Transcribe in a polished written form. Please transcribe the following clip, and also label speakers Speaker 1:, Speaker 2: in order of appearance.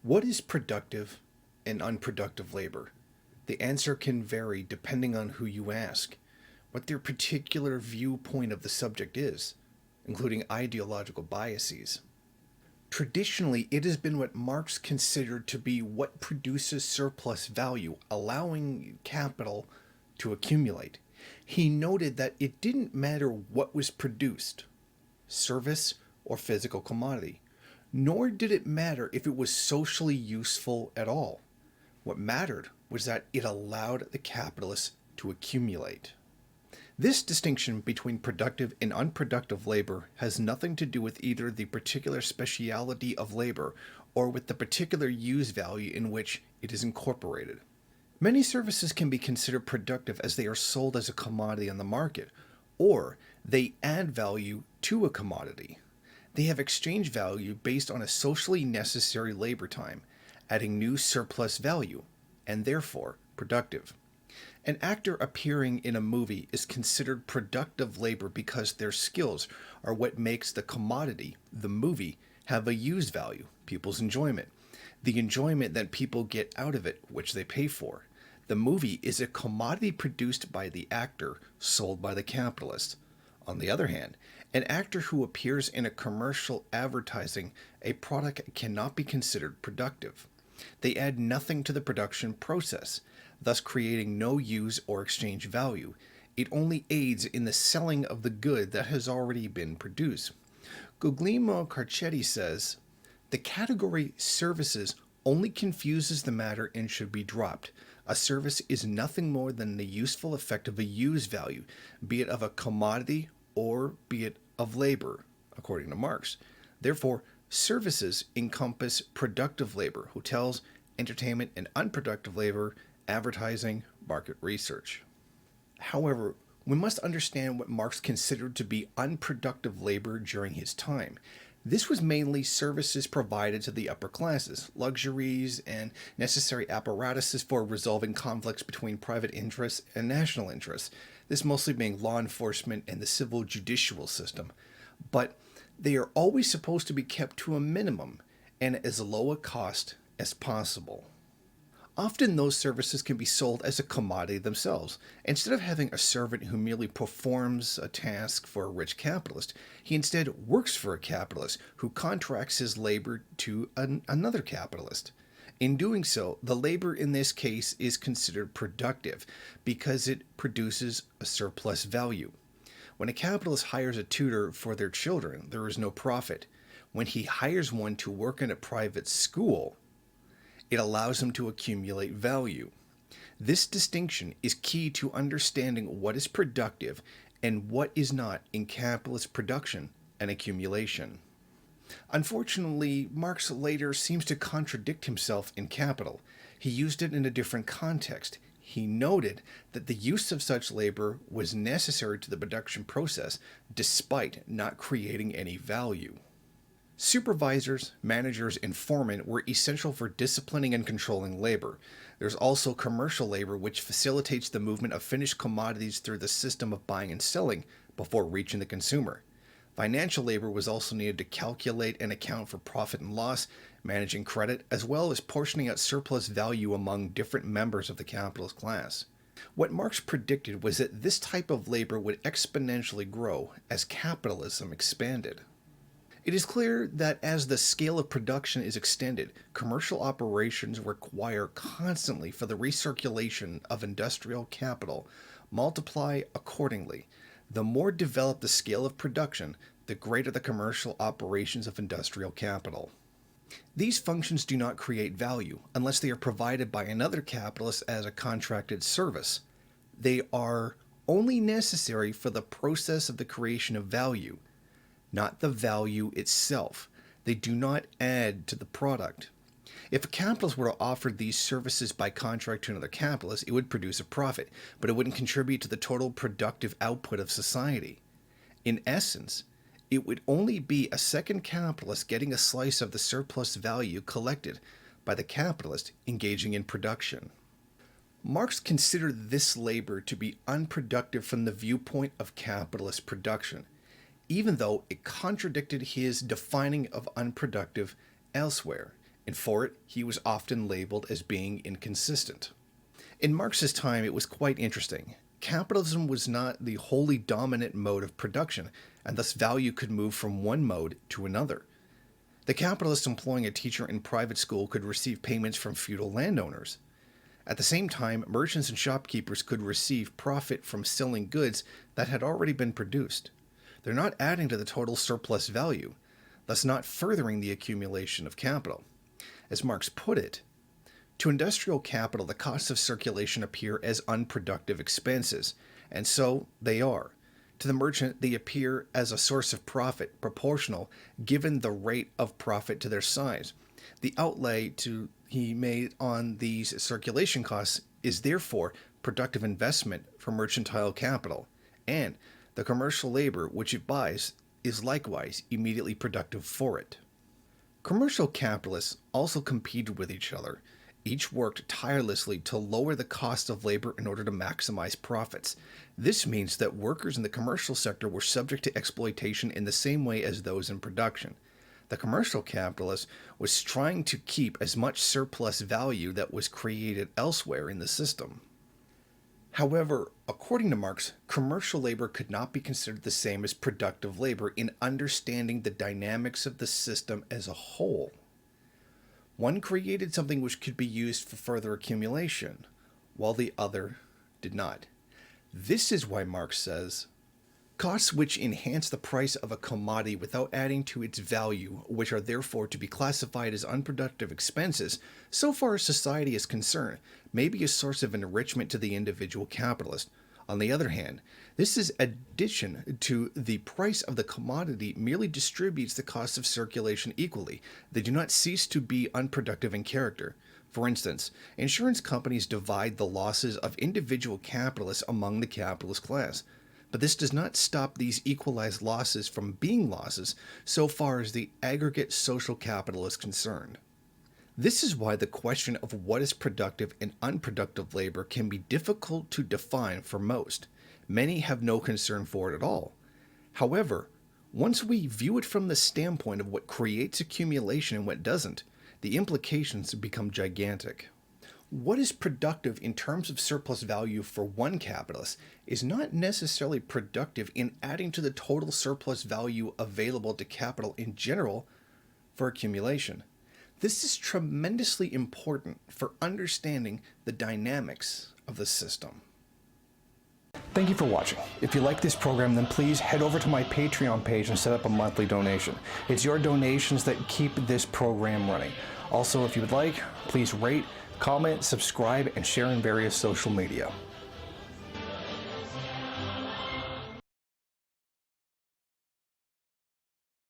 Speaker 1: What is productive and unproductive labor? The answer can vary depending on who you ask, what their particular viewpoint of the subject is, including ideological biases. Traditionally, it has been what Marx considered to be what produces surplus value, allowing capital to accumulate. He noted that it didn't matter what was produced, service or physical commodity, nor did it matter if it was socially useful at all. What mattered was that it allowed the capitalists to accumulate. This distinction between productive and unproductive labor has nothing to do with either the particular speciality of labor or with the particular use value in which it is incorporated. Many services can be considered productive as they are sold as a commodity on the market, or they add value to a commodity. They have exchange value based on a socially necessary labor time, adding new surplus value, and therefore productive. An actor appearing in a movie is considered productive labor because their skills are what makes the commodity, the movie, have a use value, people's enjoyment. The enjoyment that people get out of it, which they pay for. The movie is a commodity produced by the actor, sold by the capitalist. On the other hand, an actor who appears in a commercial advertising a product cannot be considered productive. They add nothing to the production process, thus creating no use or exchange value. It only aids in the selling of the good that has already been produced. Guglielmo Carcetti says, "The category services only confuses the matter and should be dropped. A service is nothing more than the useful effect of a use value, be it of a commodity or be it of labor," according to Marx. Therefore, services encompass productive labor, hotels, entertainment, and unproductive labor, advertising, market research. However, we must understand what Marx considered to be unproductive labor during his time. This was mainly services provided to the upper classes, luxuries, and necessary apparatuses for resolving conflicts between private interests and national interests, this mostly being law enforcement and the civil judicial system. But they are always supposed to be kept to a minimum and as low a cost as possible. Often those services can be sold as a commodity themselves. Instead of having a servant who merely performs a task for a rich capitalist, he instead works for a capitalist who contracts his labor to another capitalist. In doing so, the labor in this case is considered productive because it produces a surplus value. When a capitalist hires a tutor for their children, there is no profit. When he hires one to work in a private school, it allows him to accumulate value. This distinction is key to understanding what is productive and what is not in capitalist production and accumulation. Unfortunately, Marx later seems to contradict himself in Capital. He used it in a different context. He noted that the use of such labor was necessary to the production process despite not creating any value. Supervisors, managers, and foremen were essential for disciplining and controlling labor. There's also commercial labor, which facilitates the movement of finished commodities through the system of buying and selling before reaching the consumer. Financial labor was also needed to calculate and account for profit and loss, managing credit, as well as portioning out surplus value among different members of the capitalist class. What Marx predicted was that this type of labor would exponentially grow as capitalism expanded. It is clear that as the scale of production is extended, commercial operations require constantly for the recirculation of industrial capital multiply accordingly. The more developed the scale of production, the greater the commercial operations of industrial capital. These functions do not create value unless they are provided by another capitalist as a contracted service. They are only necessary for the process of the creation of value, not the value itself. They do not add to the product. If a capitalist were to offer these services by contract to another capitalist, it would produce a profit, but it wouldn't contribute to the total productive output of society. In essence, it would only be a second capitalist getting a slice of the surplus value collected by the capitalist engaging in production. Marx considered this labor to be unproductive from the viewpoint of capitalist production, even though it contradicted his defining of unproductive elsewhere. and for it, he was often labeled as being inconsistent. In Marx's time, it was quite interesting. Capitalism was not the wholly dominant mode of production, and thus value could move from one mode to another. The capitalist employing a teacher in private school could receive payments from feudal landowners. At the same time, merchants and shopkeepers could receive profit from selling goods that had already been produced. They're not adding to the total surplus value, thus not furthering the accumulation of capital. As Marx put it, to industrial capital, the costs of circulation appear as unproductive expenses, and so they are. To the merchant, they appear as a source of profit, proportional, given the rate of profit to their size. The outlay he made on these circulation costs is therefore productive investment for mercantile capital, and the commercial labor which it buys is likewise immediately productive for it. Commercial capitalists also competed with each other. Each worked tirelessly to lower the cost of labor in order to maximize profits. This means that workers in the commercial sector were subject to exploitation in the same way as those in production. The commercial capitalist was trying to keep as much surplus value that was created elsewhere in the system. However, according to Marx, commercial labor could not be considered the same as productive labor in understanding the dynamics of the system as a whole. One created something which could be used for further accumulation, while the other did not. This is why Marx says, costs which enhance the price of a commodity without adding to its value, which are therefore to be classified as unproductive expenses, so far as society is concerned, may be a source of enrichment to the individual capitalist. On the other hand, this addition to the price of the commodity merely distributes the cost of circulation equally. They do not cease to be unproductive in character. For instance, insurance companies divide the losses of individual capitalists among the capitalist class. But this does not stop these equalized losses from being losses so far as the aggregate social capital is concerned. This is why the question of what is productive and unproductive labor can be difficult to define for most. Many have no concern for it at all. However, once we view it from the standpoint of what creates accumulation and what doesn't, the implications become gigantic. What is productive in terms of surplus value for one capitalist is not necessarily productive in adding to the total surplus value available to capital in general for accumulation. This is tremendously important for understanding the dynamics of the system. Thank you for watching. If you like this program, then please head over to my Patreon page and set up a monthly donation. It's your donations that keep this program running. Also, if you would like, please rate, comment, subscribe, and share in various social media.